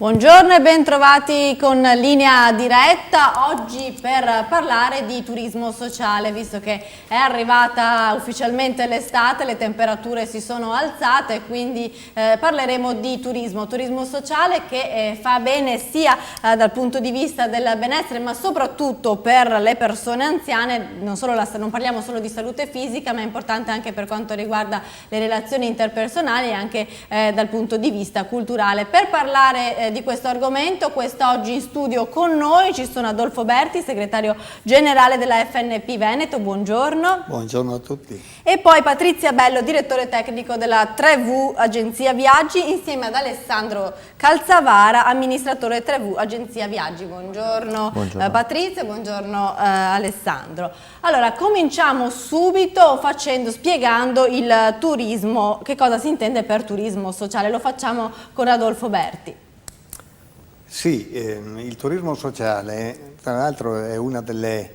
Buongiorno e ben trovati con Linea Diretta, oggi per parlare di turismo sociale, visto che è arrivata ufficialmente l'estate, le temperature si sono alzate, quindi parleremo di turismo sociale che fa bene sia dal punto di vista del benessere, ma soprattutto per le persone anziane. Non parliamo solo di salute fisica, ma è importante anche per quanto riguarda le relazioni interpersonali e anche dal punto di vista culturale. Per parlare di questo argomento, quest'oggi in studio con noi ci sono Adolfo Berti, segretario generale della FNP Veneto, buongiorno. Buongiorno a tutti. E poi Patrizia Bello, direttore tecnico della 3V Agenzia Viaggi, insieme ad Alessandro Calzavara, amministratore 3V Agenzia Viaggi. Buongiorno, buongiorno. Patrizia, buongiorno Alessandro. Allora, cominciamo subito spiegando il turismo, che cosa si intende per turismo sociale. Lo facciamo con Adolfo Berti. Sì, il turismo sociale tra l'altro è una delle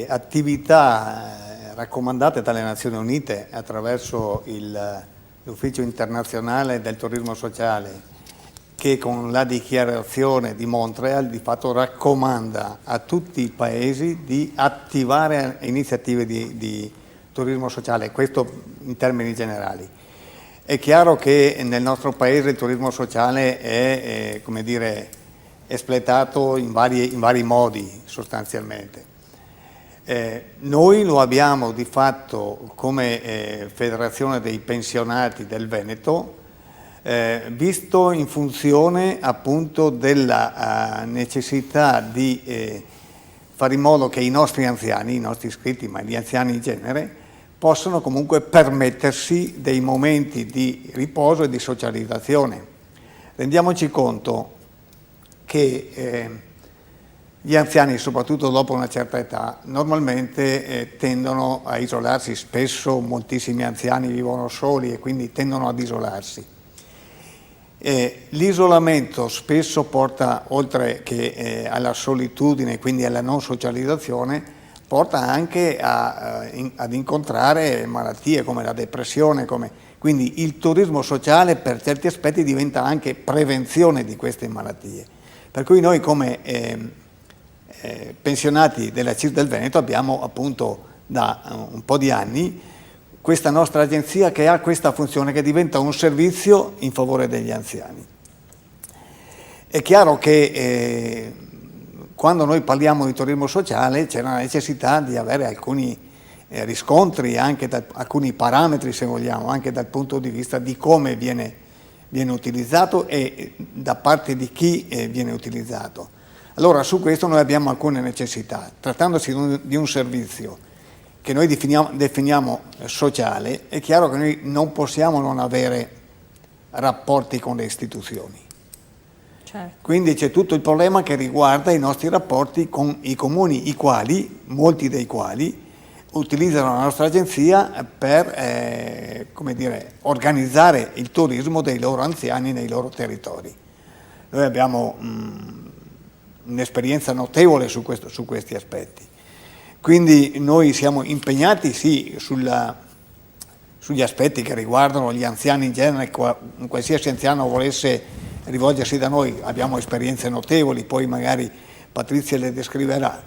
attività raccomandate dalle Nazioni Unite attraverso l'Ufficio internazionale del turismo sociale, che con la dichiarazione di Montreal di fatto raccomanda a tutti i paesi di attivare iniziative di turismo sociale, questo in termini generali. È chiaro che nel nostro paese il turismo sociale è come dire, espletato in vari modi sostanzialmente. Noi lo abbiamo di fatto come Federazione dei Pensionati del Veneto visto in funzione appunto della necessità di fare in modo che i nostri anziani, i nostri iscritti, ma gli anziani in genere, possono comunque permettersi dei momenti di riposo e di socializzazione. Rendiamoci conto che gli anziani, soprattutto dopo una certa età, normalmente tendono a isolarsi, spesso moltissimi anziani vivono soli e quindi tendono ad isolarsi. L'isolamento spesso porta, oltre che alla solitudine, quindi alla non socializzazione, porta anche ad incontrare malattie come la depressione, quindi il turismo sociale per certi aspetti diventa anche prevenzione di queste malattie. Per cui noi come pensionati della CIR del Veneto abbiamo appunto da un po' di anni questa nostra agenzia che ha questa funzione, che diventa un servizio in favore degli anziani. È chiaro che quando noi parliamo di turismo sociale c'è la necessità di avere alcuni riscontri, anche alcuni parametri se vogliamo, anche dal punto di vista di come viene utilizzato e da parte di chi viene utilizzato. Allora su questo noi abbiamo alcune necessità. Trattandosi di un servizio che noi definiamo sociale, è chiaro che noi non possiamo non avere rapporti con le istituzioni. Quindi c'è tutto il problema che riguarda i nostri rapporti con i comuni, molti dei quali utilizzano la nostra agenzia per organizzare il turismo dei loro anziani nei loro territori. Noi abbiamo un'esperienza notevole su questi aspetti. Quindi noi siamo impegnati sì sugli aspetti che riguardano gli anziani in genere. Qualsiasi anziano volesse rivolgersi da noi, abbiamo esperienze notevoli, poi magari Patrizia le descriverà,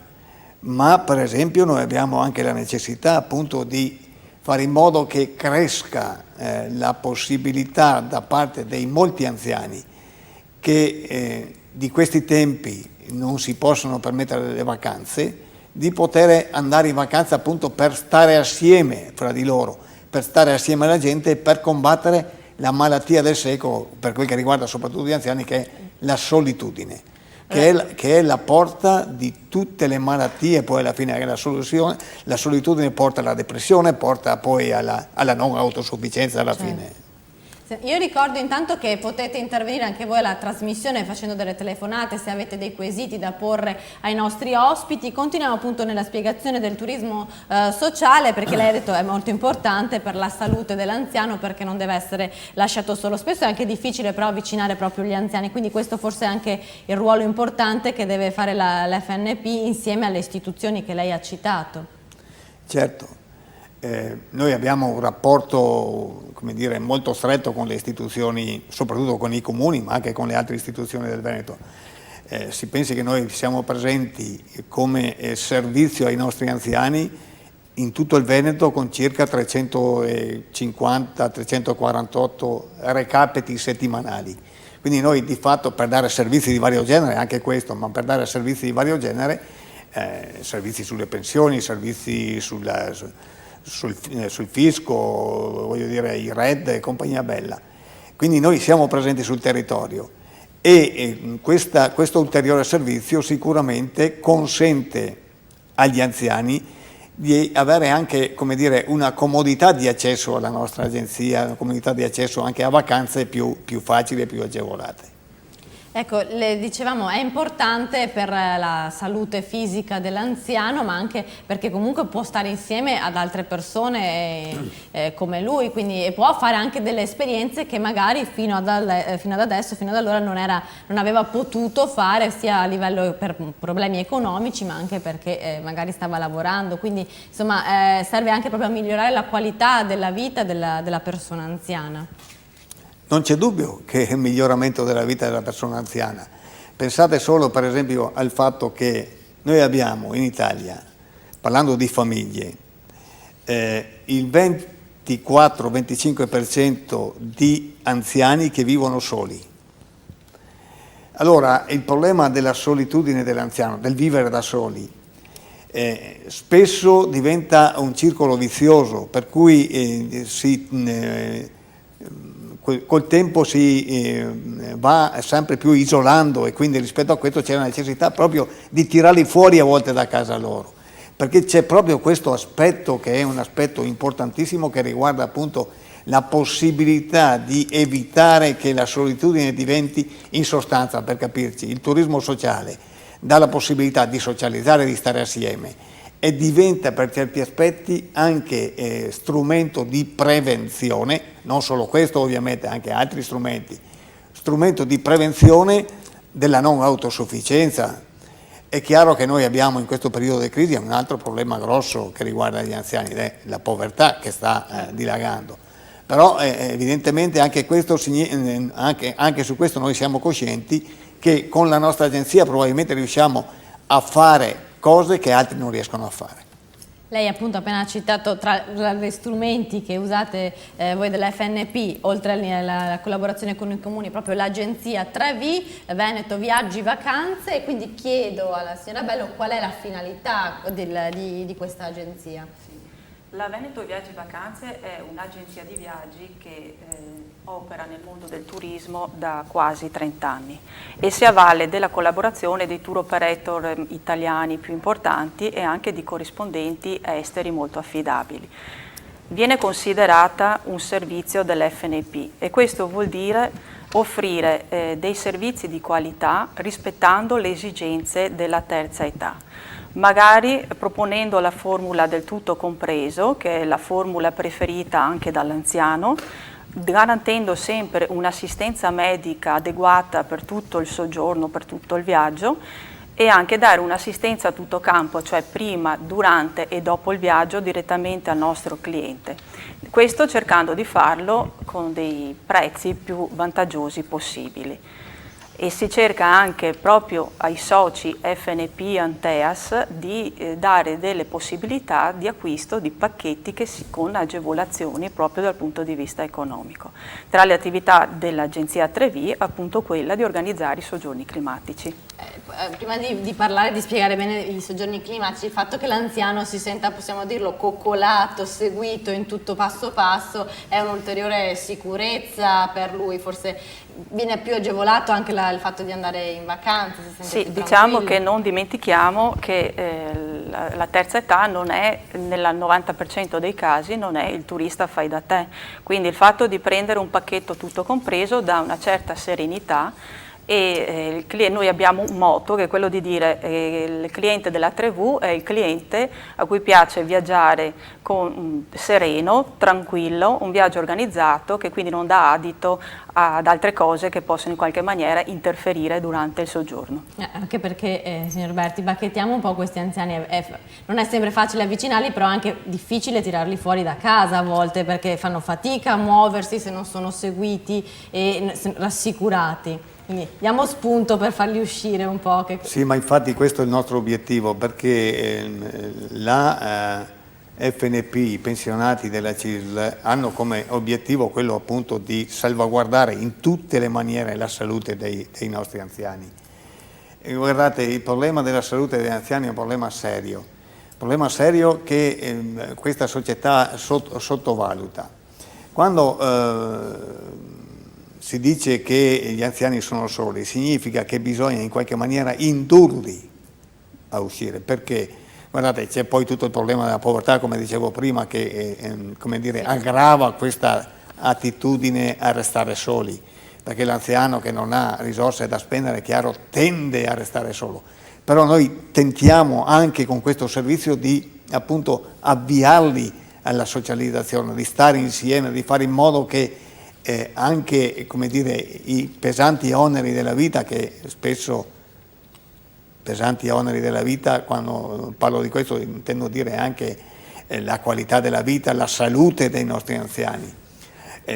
ma per esempio noi abbiamo anche la necessità appunto di fare in modo che cresca la possibilità da parte dei molti anziani che di questi tempi non si possono permettere le vacanze, di poter andare in vacanza appunto per stare assieme fra di loro, per stare assieme alla gente e per combattere la malattia del secolo, per quel che riguarda soprattutto gli anziani, che è la solitudine, che è la porta di tutte le malattie, poi alla fine è la solitudine porta alla depressione, porta poi alla non autosufficienza alla fine. Io ricordo intanto che potete intervenire anche voi alla trasmissione facendo delle telefonate se avete dei quesiti da porre ai nostri ospiti. Continuiamo appunto nella spiegazione del turismo sociale, perché lei ha detto è molto importante per la salute dell'anziano, perché non deve essere lasciato solo. Spesso è anche difficile però avvicinare proprio gli anziani, quindi questo forse è anche il ruolo importante che deve fare la FNP insieme alle istituzioni che lei ha citato. Certo. noi abbiamo un rapporto, come dire, molto stretto con le istituzioni, soprattutto con i comuni, ma anche con le altre istituzioni del Veneto. Si pensi che noi siamo presenti come servizio ai nostri anziani in tutto il Veneto con circa 350-348 recapiti settimanali. Quindi noi di fatto, per dare servizi di vario genere, anche questo, ma per dare servizi di vario genere, servizi sulle pensioni, servizi sul fisco, voglio dire i RED e compagnia bella. Quindi noi siamo presenti sul territorio e questo ulteriore servizio sicuramente consente agli anziani di avere anche, come dire, una comodità di accesso alla nostra agenzia, una comodità di accesso anche a vacanze più facili e più agevolate. Ecco, le dicevamo, è importante per la salute fisica dell'anziano, ma anche perché comunque può stare insieme ad altre persone come lui, quindi può fare anche delle esperienze che magari fino ad allora non aveva potuto fare, sia a livello per problemi economici, ma anche perché magari stava lavorando. Quindi insomma serve anche proprio a migliorare la qualità della vita della persona anziana. Non c'è dubbio che è il miglioramento della vita della persona anziana. Pensate solo per esempio al fatto che noi abbiamo in Italia, parlando di famiglie, il 24-25% di anziani che vivono soli. Allora il problema della solitudine dell'anziano, del vivere da soli, spesso diventa un circolo vizioso, per cui col tempo si va sempre più isolando e quindi rispetto a questo c'è la necessità proprio di tirarli fuori a volte da casa loro, perché c'è proprio questo aspetto che è un aspetto importantissimo che riguarda appunto la possibilità di evitare che la solitudine diventi, in sostanza, per capirci, il turismo sociale dà la possibilità di socializzare, di stare assieme e diventa per certi aspetti anche strumento di prevenzione, non solo questo ovviamente, anche altri strumenti, strumento di prevenzione della non autosufficienza. È chiaro che noi abbiamo in questo periodo di crisi un altro problema grosso che riguarda gli anziani, la povertà che sta dilagando, però evidentemente anche su questo noi siamo coscienti che con la nostra agenzia probabilmente riusciamo a fare cose che altri non riescono a fare. Lei appunto ha appena citato tra gli strumenti che usate voi dell'FNP, oltre alla collaborazione con i comuni, proprio l'agenzia 3V, Veneto Viaggi Vacanze, e quindi chiedo alla signora Bello qual è la finalità di questa agenzia. La Veneto Viaggi Vacanze è un'agenzia di viaggi che opera nel mondo del turismo da quasi 30 anni e si avvale della collaborazione dei tour operator italiani più importanti e anche di corrispondenti esteri molto affidabili. Viene considerata un servizio dell'FNP e questo vuol dire offrire dei servizi di qualità rispettando le esigenze della terza età. Magari proponendo la formula del tutto compreso, che è la formula preferita anche dall'anziano, garantendo sempre un'assistenza medica adeguata per tutto il soggiorno, per tutto il viaggio, e anche dare un'assistenza a tutto campo, cioè prima, durante e dopo il viaggio direttamente al nostro cliente. Questo cercando di farlo con dei prezzi più vantaggiosi possibili. E si cerca anche proprio ai soci FNP Anteas di dare delle possibilità di acquisto di pacchetti con agevolazioni proprio dal punto di vista economico. Tra le attività dell'agenzia 3V appunto quella di organizzare i soggiorni climatici. Prima di parlare, di spiegare bene i soggiorni climatici, il fatto che l'anziano si senta, possiamo dirlo, coccolato, seguito in tutto passo passo è un'ulteriore sicurezza per lui, forse viene più agevolato anche il fatto di andare in vacanza. Sì, diciamo che non dimentichiamo che la terza età non è, nel 90% dei casi, non è il turista fai da te, quindi il fatto di prendere un pacchetto tutto compreso dà una certa serenità e noi abbiamo un motto che è quello di dire il cliente della Trevu è il cliente a cui piace viaggiare sereno, tranquillo, un viaggio organizzato che quindi non dà adito ad altre cose che possono in qualche maniera interferire durante il soggiorno. Anche perché, signor Berti, bacchettiamo un po' questi anziani, non è sempre facile avvicinarli, però è anche difficile tirarli fuori da casa a volte perché fanno fatica a muoversi se non sono seguiti e rassicurati. Quindi diamo spunto per farli uscire un po'. Sì, ma infatti questo è il nostro obiettivo, perché la FNP, i pensionati della CISL, hanno come obiettivo quello appunto di salvaguardare in tutte le maniere la salute dei nostri anziani. E guardate, il problema della salute degli anziani è un problema serio che questa società sottovaluta. Quando si dice che gli anziani sono soli, significa che bisogna in qualche maniera indurli a uscire, perché guardate, c'è poi tutto il problema della povertà, come dicevo prima, che come dire, aggrava questa attitudine a restare soli, perché l'anziano che non ha risorse da spendere, è chiaro, tende a restare solo. Però noi tentiamo anche con questo servizio di appunto avviarli alla socializzazione, di stare insieme, di fare in modo che anche, come dire, i pesanti oneri della vita, che spesso pesanti oneri della vita, quando parlo di questo intendo dire anche la qualità della vita, la salute dei nostri anziani.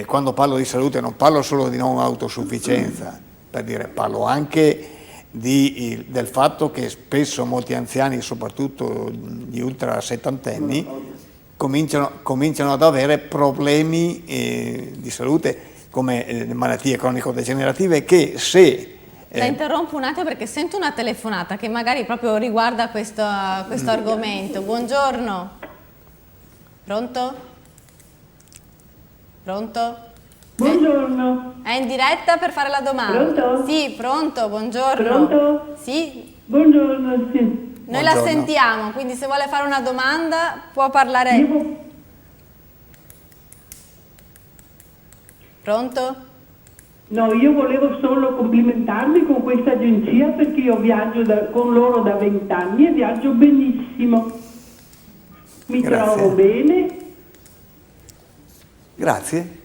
Quando parlo di salute non parlo solo di non autosufficienza, per dire, parlo anche del fatto che spesso molti anziani, soprattutto gli ultra settantenni, cominciano ad avere problemi di salute come malattie cronico-degenerative che se... La interrompo un attimo perché sento una telefonata che magari proprio riguarda questo argomento. Buongiorno. Pronto? Pronto? Buongiorno. È in diretta per fare la domanda. Pronto? Sì, pronto, buongiorno. Pronto? Sì. Buongiorno, sì. Noi la sentiamo, quindi se vuole fare una domanda può parlare. Pronto? No, io volevo solo complimentarmi con questa agenzia perché io viaggio con loro da 20 anni e viaggio benissimo. Mi trovo bene. Grazie.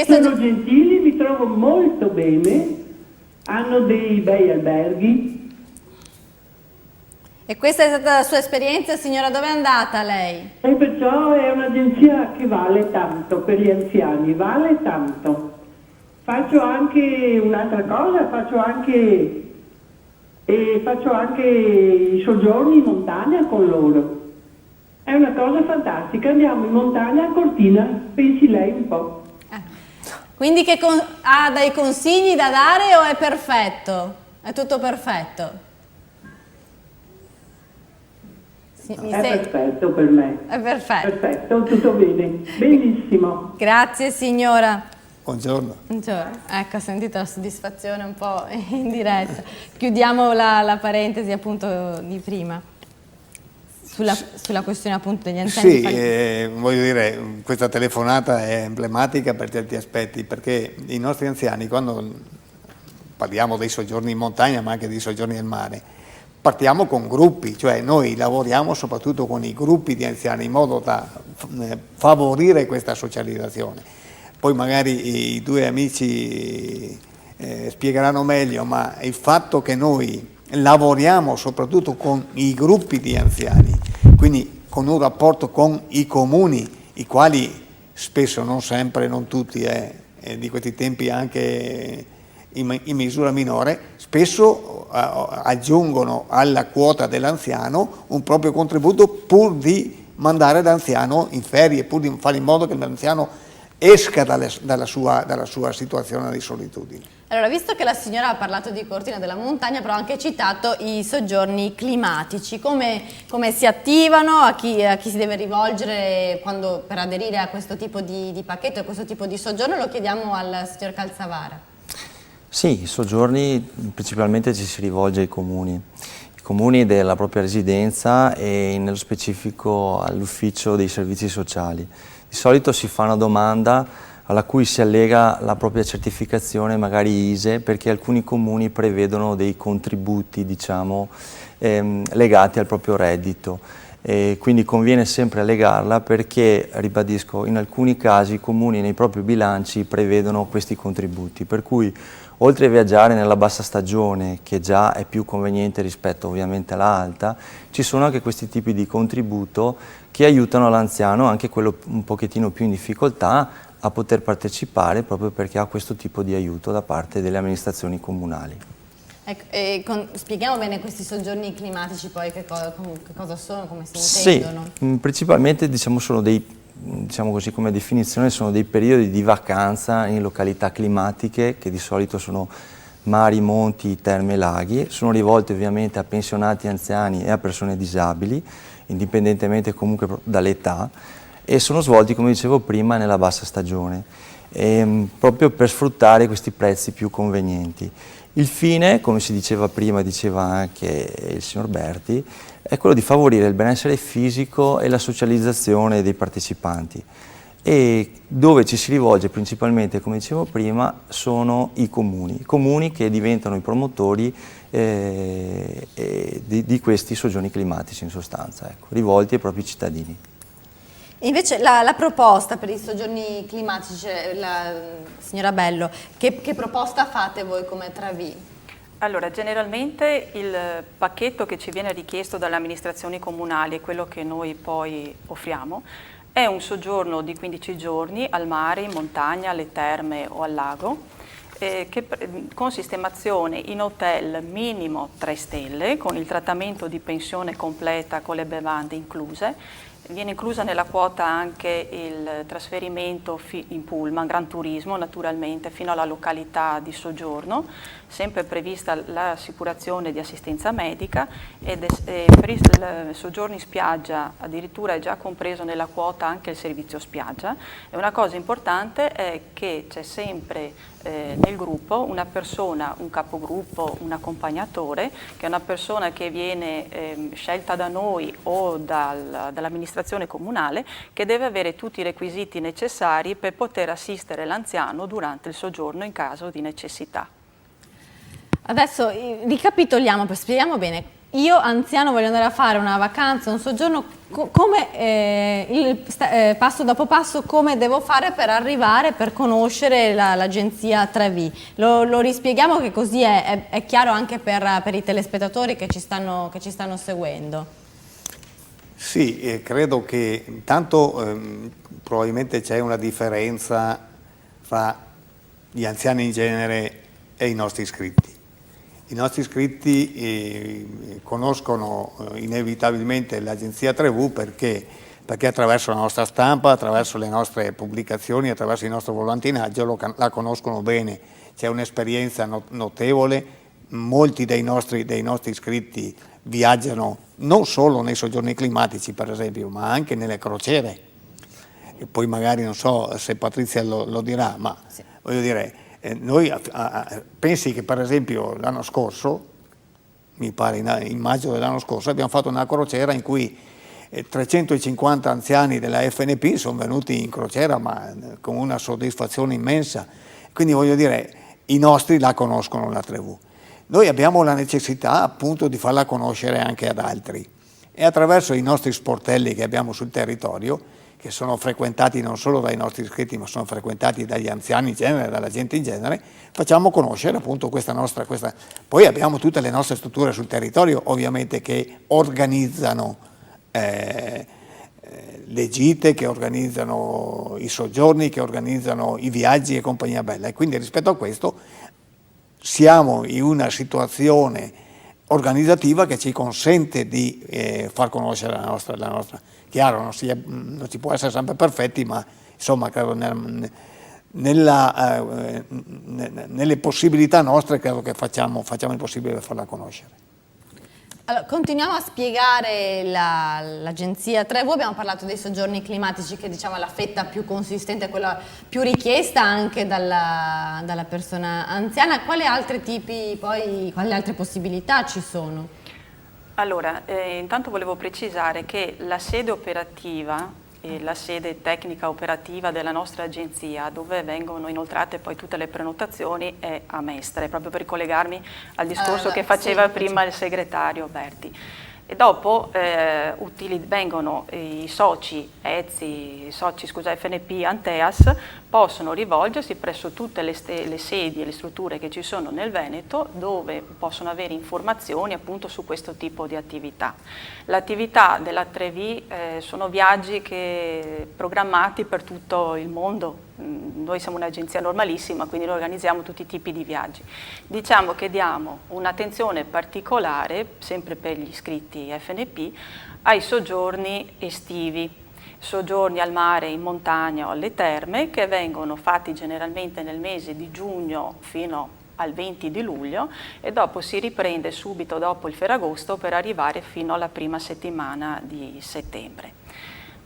Sono gentili, mi trovo molto bene. Hanno dei bei alberghi. E questa è stata la sua esperienza, signora? Dove è andata lei? E perciò è un'agenzia che vale tanto per gli anziani, vale tanto. Faccio anche un'altra cosa, faccio anche i soggiorni in montagna con loro. È una cosa fantastica, andiamo in montagna a Cortina, pensi lei un po'. Quindi ha dei consigli da dare o è perfetto? È tutto perfetto? Perfetto per me. È perfetto. Perfetto, tutto bene. Benissimo. Grazie signora. Buongiorno. Buongiorno. Ecco, ha sentito la soddisfazione un po' in diretta. Chiudiamo la parentesi appunto di prima. Sulla questione appunto degli anziani. Sì, voglio dire, questa telefonata è emblematica per certi aspetti, perché i nostri anziani, quando parliamo dei soggiorni in montagna ma anche dei soggiorni al mare, partiamo con gruppi, cioè noi lavoriamo soprattutto con i gruppi di anziani in modo da favorire questa socializzazione. Poi magari i due amici spiegheranno meglio, ma il fatto che noi lavoriamo soprattutto con i gruppi di anziani, quindi con un rapporto con i comuni, i quali spesso, non sempre, non tutti, di questi tempi anche in misura minore, spesso aggiungono alla quota dell'anziano un proprio contributo pur di mandare l'anziano in ferie, pur di fare in modo che l'anziano esca dalla sua situazione di solitudine. Allora, visto che la signora ha parlato di Cortina della Montagna, però ha anche citato i soggiorni climatici, come si attivano, a chi si deve rivolgere per aderire a questo tipo di pacchetto, a questo tipo di soggiorno, lo chiediamo al signor Calzavara. Sì, i soggiorni principalmente ci si rivolge ai comuni della propria residenza e nello specifico all'ufficio dei servizi sociali. Di solito si fa una domanda alla cui si allega la propria certificazione, magari ISEE, perché alcuni comuni prevedono dei contributi, diciamo, legati al proprio reddito. E quindi conviene sempre allegarla perché, ribadisco, in alcuni casi i comuni nei propri bilanci prevedono questi contributi, per cui oltre a viaggiare nella bassa stagione, che già è più conveniente rispetto ovviamente alla alta, ci sono anche questi tipi di contributo che aiutano l'anziano, anche quello un pochettino più in difficoltà, a poter partecipare proprio perché ha questo tipo di aiuto da parte delle amministrazioni comunali. Ecco, spieghiamo bene questi soggiorni climatici poi che cosa sono, come si intendono? Sì, principalmente diciamo sono dei, diciamo così come definizione, sono dei periodi di vacanza in località climatiche che di solito sono mari, monti, terme, laghi, sono rivolti ovviamente a pensionati, anziani e a persone disabili, indipendentemente comunque dall'età, e sono svolti, come dicevo prima, nella bassa stagione, proprio per sfruttare questi prezzi più convenienti. Il fine, come si diceva prima, diceva anche il signor Berti, è quello di favorire il benessere fisico e la socializzazione dei partecipanti, e dove ci si rivolge principalmente, come dicevo prima, sono i comuni che diventano i promotori di questi soggiorni climatici, in sostanza, ecco, rivolti ai propri cittadini. Invece la proposta per i soggiorni climatici, signora Bello, che proposta fate voi come Travi? Allora, generalmente il pacchetto che ci viene richiesto dalle amministrazioni comunali e quello che noi poi offriamo è un soggiorno di 15 giorni al mare, in montagna, alle terme o al lago, con sistemazione in hotel minimo 3 stelle, con il trattamento di pensione completa con le bevande incluse. Viene inclusa nella quota anche il trasferimento in pullman, Gran Turismo naturalmente, fino alla località di soggiorno, sempre prevista l'assicurazione di assistenza medica, ed per i soggiorni in spiaggia addirittura è già compreso nella quota anche il servizio spiaggia. E una cosa importante è che c'è sempre nel gruppo una persona, un capogruppo, un accompagnatore, che è una persona che viene scelta da noi o dall'amministrazione comunale, che deve avere tutti i requisiti necessari per poter assistere l'anziano durante il soggiorno in caso di necessità. Adesso ricapitoliamo, spieghiamo bene. Io anziano voglio andare a fare una vacanza, un soggiorno, passo dopo passo come devo fare per arrivare, per conoscere l'agenzia Travi. Lo rispieghiamo, che così è chiaro anche per i telespettatori che ci stanno seguendo. Sì, credo che intanto probabilmente c'è una differenza fra gli anziani in genere e i nostri iscritti. I nostri iscritti conoscono inevitabilmente l'agenzia Trevu perché attraverso la nostra stampa, attraverso le nostre pubblicazioni, attraverso il nostro volantinaggio la conoscono bene. C'è un'esperienza notevole, molti dei nostri iscritti viaggiano non solo nei soggiorni climatici per esempio, ma anche nelle crociere. E poi magari non so se Patrizia lo dirà, ma sì, voglio dire, noi pensi che per esempio l'anno scorso, mi pare in maggio dell'anno scorso, abbiamo fatto una crociera in cui 350 anziani della FNP sono venuti in crociera, ma con una soddisfazione immensa. Quindi voglio dire, i nostri la conoscono la Trevu. Noi abbiamo la necessità appunto di farla conoscere anche ad altri, e attraverso i nostri sportelli che abbiamo sul territorio, che sono frequentati non solo dai nostri iscritti, ma sono frequentati dagli anziani in genere, dalla gente in genere, facciamo conoscere appunto questa. Poi abbiamo tutte le nostre strutture sul territorio, ovviamente, che organizzano le gite, che organizzano i soggiorni, che organizzano i viaggi e compagnia bella. E quindi rispetto a questo siamo in una situazione organizzativa che ci consente di far conoscere la nostra. Chiaro, non si può essere sempre perfetti, ma insomma credo nelle possibilità nostre credo che facciamo il possibile per farla conoscere. Allora, continuiamo a spiegare l'agenzia Trevu. Abbiamo parlato dei soggiorni climatici, che diciamo è la fetta più consistente, quella più richiesta anche dalla persona anziana. Quali altri tipi, poi, quali altre possibilità ci sono? Allora, intanto volevo precisare che la sede operativa la sede tecnica operativa della nostra agenzia, dove vengono inoltrate poi tutte le prenotazioni, è a Mestre, proprio per collegarmi al discorso che faceva prima il segretario Berti. E dopo vengono i soci FNP Anteas, possono rivolgersi presso tutte le sedi e le strutture che ci sono nel Veneto, dove possono avere informazioni appunto su questo tipo di attività. L'attività della 3V sono viaggi programmati per tutto il mondo. Noi siamo un'agenzia normalissima, quindi noi organizziamo tutti i tipi di viaggi. Diciamo che diamo un'attenzione particolare, sempre per gli iscritti FNP, ai soggiorni estivi, soggiorni al mare, in montagna o alle terme, che vengono fatti generalmente nel mese di giugno fino al 20 di luglio e dopo si riprende subito dopo il Ferragosto per arrivare fino alla prima settimana di settembre.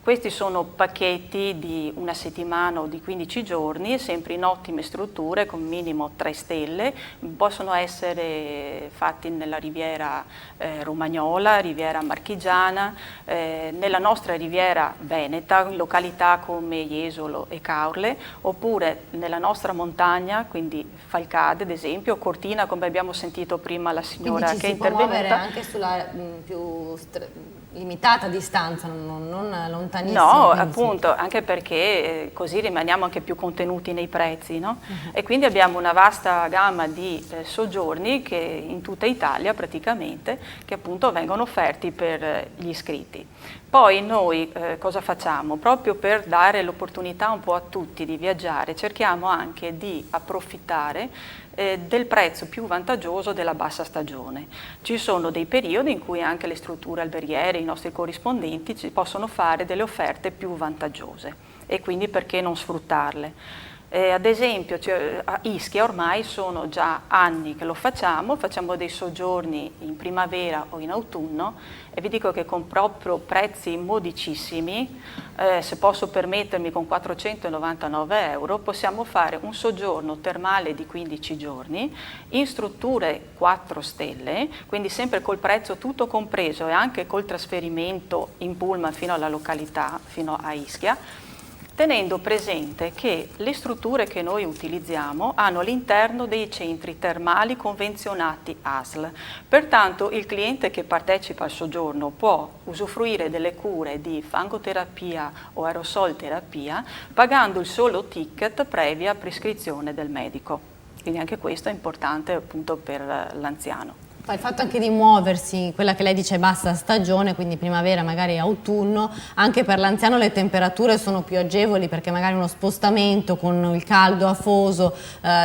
Questi sono pacchetti di una settimana o di 15 giorni, sempre in ottime strutture, con minimo 3 stelle, possono essere fatti nella riviera romagnola, riviera marchigiana, nella nostra riviera veneta, in località come Jesolo e Caorle, oppure nella nostra montagna, quindi Falcade ad esempio, Cortina come abbiamo sentito prima la signora che è intervenuta. Quindi ci si può muovere anche sulla più limitata distanza, non lontanissima. No, appunto, anche perché così rimaniamo anche più contenuti nei prezzi, no? E quindi abbiamo una vasta gamma di soggiorni che in tutta Italia praticamente, che appunto vengono offerti per gli iscritti. Poi noi cosa facciamo? Proprio per dare l'opportunità un po' a tutti di viaggiare, cerchiamo anche di approfittare del prezzo più vantaggioso della bassa stagione. Ci sono dei periodi in cui anche le strutture alberghiere, i nostri corrispondenti, ci possono fare delle offerte più vantaggiose e quindi perché non sfruttarle? Ad esempio a Ischia ormai sono già anni che lo facciamo dei soggiorni in primavera o in autunno e vi dico che con proprio prezzi modicissimi, se posso permettermi con 499 euro, possiamo fare un soggiorno termale di 15 giorni in strutture 4 stelle, quindi sempre col prezzo tutto compreso e anche col trasferimento in pullman fino alla località, fino a Ischia, tenendo presente che le strutture che noi utilizziamo hanno all'interno dei centri termali convenzionati ASL. Pertanto il cliente che partecipa al soggiorno può usufruire delle cure di fangoterapia o aerosol terapia pagando il solo ticket previa prescrizione del medico. Quindi anche questo è importante appunto per l'anziano. Il fatto anche di muoversi, quella che lei dice bassa stagione, quindi primavera, magari autunno, anche per l'anziano le temperature sono più agevoli perché magari uno spostamento con il caldo afoso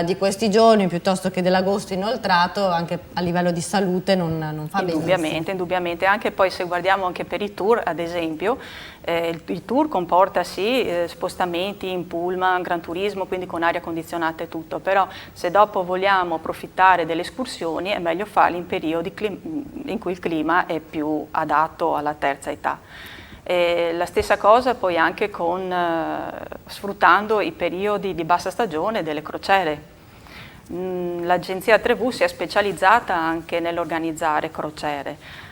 di questi giorni piuttosto che dell'agosto inoltrato, anche a livello di salute non fa bene. Indubbiamente, anche poi se guardiamo anche per i tour, ad esempio, il tour comporta sì spostamenti in pullman, gran turismo, quindi con aria condizionata e tutto, però se dopo vogliamo approfittare delle escursioni è meglio farli in periodi in cui il clima è più adatto alla terza età. La stessa cosa poi anche sfruttando i periodi di bassa stagione delle crociere. L'agenzia 3V si è specializzata anche nell'organizzare crociere.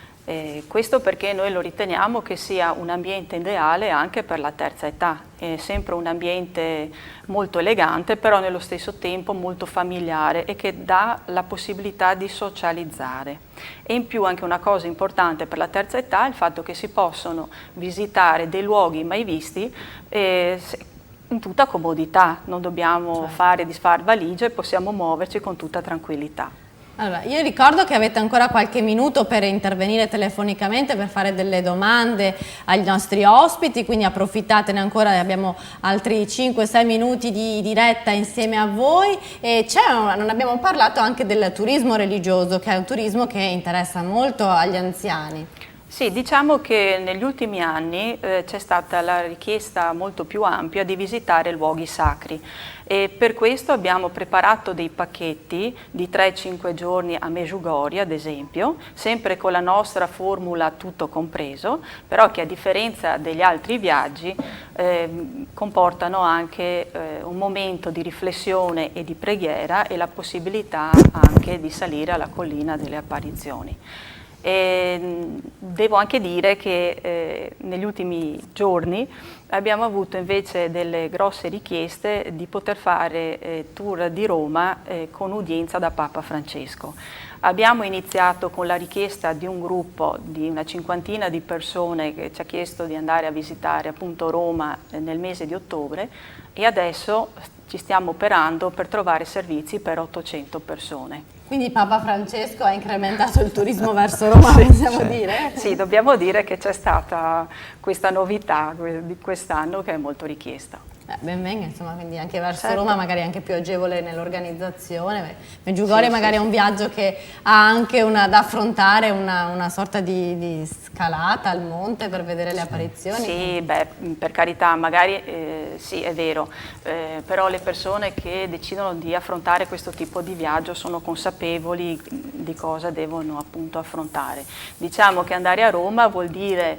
Questo perché noi lo riteniamo che sia un ambiente ideale anche per la terza età, è sempre un ambiente molto elegante però nello stesso tempo molto familiare e che dà la possibilità di socializzare. E in più anche una cosa importante per la terza età è il fatto che si possono visitare dei luoghi mai visti in tutta comodità, non dobbiamo disfare valigie, possiamo muoverci con tutta tranquillità. Allora, io ricordo che avete ancora qualche minuto per intervenire telefonicamente, per fare delle domande agli nostri ospiti, quindi approfittatene ancora, abbiamo altri 5-6 minuti di diretta insieme a voi e non abbiamo parlato anche del turismo religioso, che è un turismo che interessa molto agli anziani. Sì, diciamo che negli ultimi anni c'è stata la richiesta molto più ampia di visitare luoghi sacri e per questo abbiamo preparato dei pacchetti di 3-5 giorni a Medjugorje ad esempio, sempre con la nostra formula tutto compreso, però che a differenza degli altri viaggi comportano anche un momento di riflessione e di preghiera e la possibilità anche di salire alla collina delle apparizioni. E devo anche dire che negli ultimi giorni abbiamo avuto invece delle grosse richieste di poter fare tour di Roma con udienza da Papa Francesco. Abbiamo iniziato con la richiesta di un gruppo di una cinquantina di persone che ci ha chiesto di andare a visitare appunto Roma nel mese di ottobre, e adesso ci stiamo operando per trovare servizi per 800 persone. Quindi Papa Francesco ha incrementato il turismo verso Roma, possiamo dire? Sì, dobbiamo dire che c'è stata questa novità di quest'anno che è molto richiesta. Ben venga, insomma, quindi anche verso Certo. Roma magari anche più agevole nell'organizzazione. Medjugorje Sì, magari sì, è un viaggio che ha anche da affrontare una sorta di scalata al monte per vedere le apparizioni. Sì, beh, per carità, magari sì, è vero, però le persone che decidono di affrontare questo tipo di viaggio sono consapevoli di cosa devono appunto affrontare. Diciamo che andare a Roma vuol dire,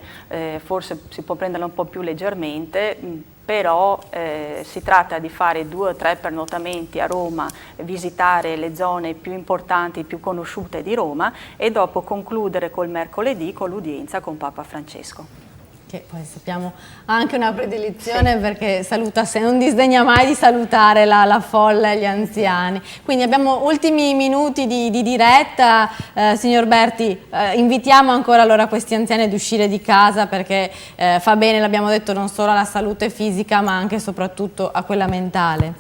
forse si può prenderla un po' più leggermente, però si tratta di fare 2 o 3 pernottamenti a Roma, visitare le zone più importanti, più conosciute di Roma, e dopo concludere col mercoledì con l'udienza con Papa Francesco. Che poi sappiamo ha anche una predilezione perché saluta, se non disdegna mai di salutare la folla e gli anziani. Quindi abbiamo ultimi minuti di diretta, signor Berti, invitiamo ancora allora questi anziani ad uscire di casa perché fa bene, l'abbiamo detto, non solo alla salute fisica ma anche e soprattutto a quella mentale.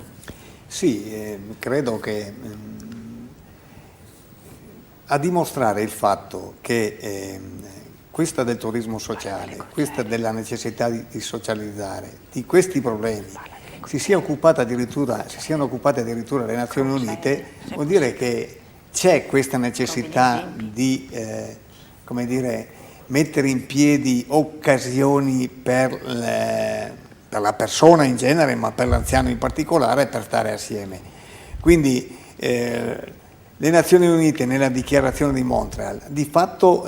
Sì, credo che a dimostrare il fatto che questa del turismo sociale, questa della necessità di socializzare, di questi problemi, si siano occupate addirittura le Nazioni Unite, vuol dire che c'è questa necessità di come dire, mettere in piedi occasioni per la persona in genere, ma per l'anziano in particolare, per stare assieme. Quindi le Nazioni Unite nella dichiarazione di Montreal di fatto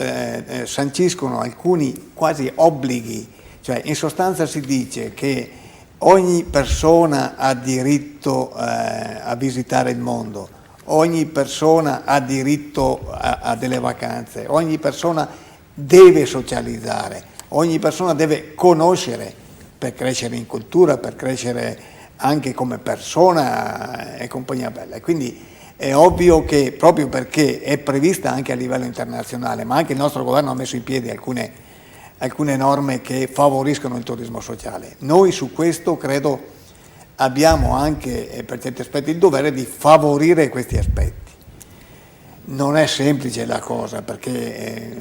sanciscono alcuni quasi obblighi, cioè in sostanza si dice che ogni persona ha diritto a visitare il mondo, ogni persona ha diritto a delle vacanze, ogni persona deve socializzare, ogni persona deve conoscere per crescere in cultura, per crescere anche come persona e compagnia bella. Quindi è ovvio che proprio perché è prevista anche a livello internazionale, ma anche il nostro governo ha messo in piedi alcune norme che favoriscono il turismo sociale. Noi su questo credo abbiamo anche per certi aspetti il dovere di favorire questi aspetti. Non è semplice la cosa perché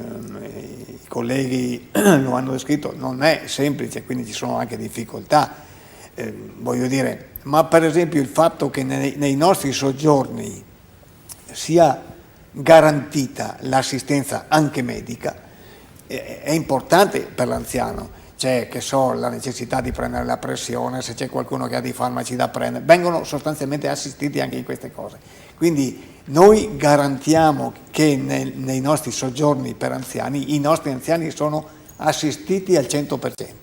i colleghi lo hanno descritto, non è semplice, quindi ci sono anche difficoltà, voglio dire, ma per esempio il fatto che nei nostri soggiorni sia garantita l'assistenza anche medica è importante per l'anziano. C'è, che so, la necessità di prendere la pressione, se c'è qualcuno che ha dei farmaci da prendere, vengono sostanzialmente assistiti anche in queste cose. Quindi noi garantiamo che nei nostri soggiorni per anziani i nostri anziani sono assistiti al 100%.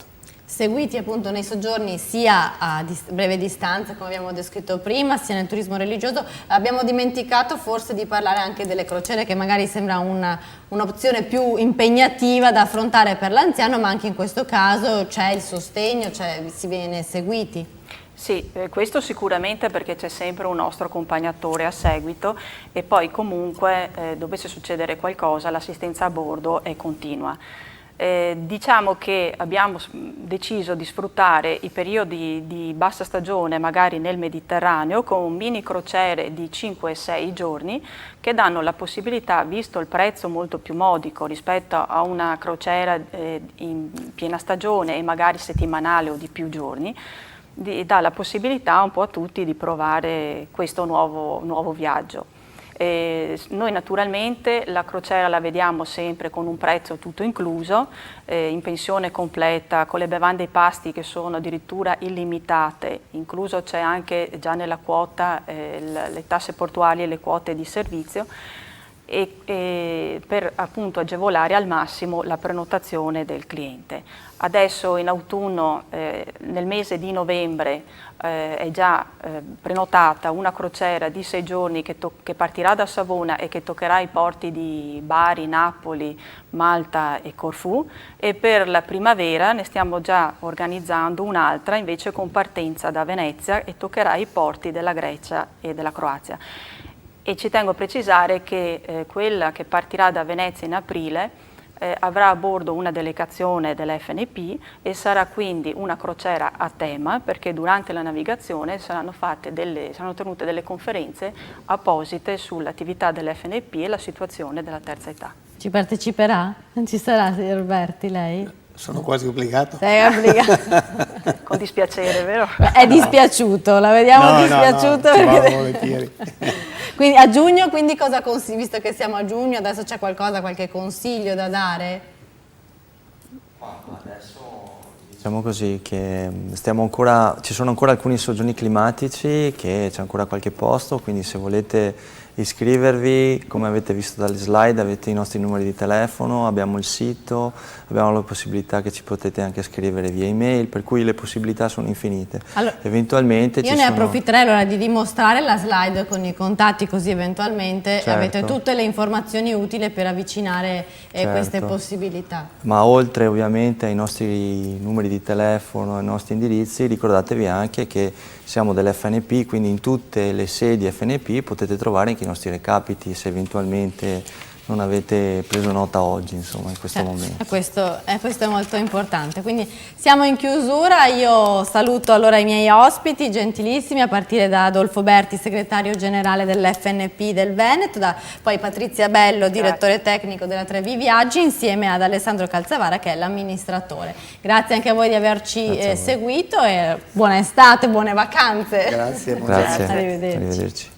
Seguiti appunto nei soggiorni sia a breve distanza, come abbiamo descritto prima, sia nel turismo religioso. Abbiamo dimenticato forse di parlare anche delle crociere, che magari sembra un'opzione più impegnativa da affrontare per l'anziano, ma anche in questo caso c'è il sostegno, si viene seguiti. Sì, questo sicuramente, perché c'è sempre un nostro accompagnatore a seguito, e poi comunque dovesse succedere qualcosa l'assistenza a bordo è continua. Diciamo che abbiamo deciso di sfruttare i periodi di bassa stagione magari nel Mediterraneo con mini crociere di 5-6 giorni che danno la possibilità, visto il prezzo molto più modico rispetto a una crociera in piena stagione e magari settimanale o di più giorni, dà la possibilità un po' a tutti di provare questo nuovo viaggio. Noi naturalmente la crociera la vediamo sempre con un prezzo tutto incluso, in pensione completa, con le bevande e i pasti che sono addirittura illimitate, incluso c'è anche già nella quota le tasse portuali e le quote di servizio, e per appunto agevolare al massimo la prenotazione del cliente. Adesso in autunno, nel mese di novembre, è già prenotata una crociera di 6 giorni che partirà da Savona e che toccherà i porti di Bari, Napoli, Malta e Corfù, e per la primavera ne stiamo già organizzando un'altra invece con partenza da Venezia e toccherà i porti della Grecia e della Croazia. E ci tengo a precisare che quella che partirà da Venezia in aprile avrà a bordo una delegazione dell'FNP e sarà quindi una crociera a tema, perché durante la navigazione saranno tenute delle conferenze apposite sull'attività dell'FNP e la situazione della terza età. Ci parteciperà? Non ci sarà, signor Berti, lei? Sono quasi obbligato. Sei obbligato. Con dispiacere, vero? È dispiaciuto, la vediamo dispiaciuto. No, ci perché... vado volentieri. Quindi a giugno, quindi cosa visto che siamo a giugno, adesso c'è qualche consiglio da dare? Adesso diciamo così che ci sono ancora alcuni soggiorni climatici, che c'è ancora qualche posto, quindi se volete iscrivervi, come avete visto dalle slide, avete i nostri numeri di telefono, abbiamo il sito, abbiamo la possibilità che ci potete anche scrivere via email, per cui le possibilità sono infinite. Allora, eventualmente io ne approfitterei allora di dimostrare la slide con i contatti, così eventualmente avete tutte le informazioni utili per avvicinare queste possibilità. Ma oltre ovviamente ai nostri numeri di telefono, ai nostri indirizzi, ricordatevi anche che siamo dell'FNP, quindi in tutte le sedi FNP potete trovare anche i nostri recapiti se eventualmente non avete preso nota oggi, insomma, in questo momento. Questo è molto importante. Quindi siamo in chiusura, io saluto allora i miei ospiti gentilissimi, a partire da Adolfo Berti, segretario generale dell'FNP del Veneto, poi Patrizia Bello, direttore tecnico della Trevi Viaggi, insieme ad Alessandro Calzavara che è l'amministratore. Grazie anche a voi di averci seguito e buona estate, buone vacanze. Grazie, Grazie. Arrivederci. Arrivederci.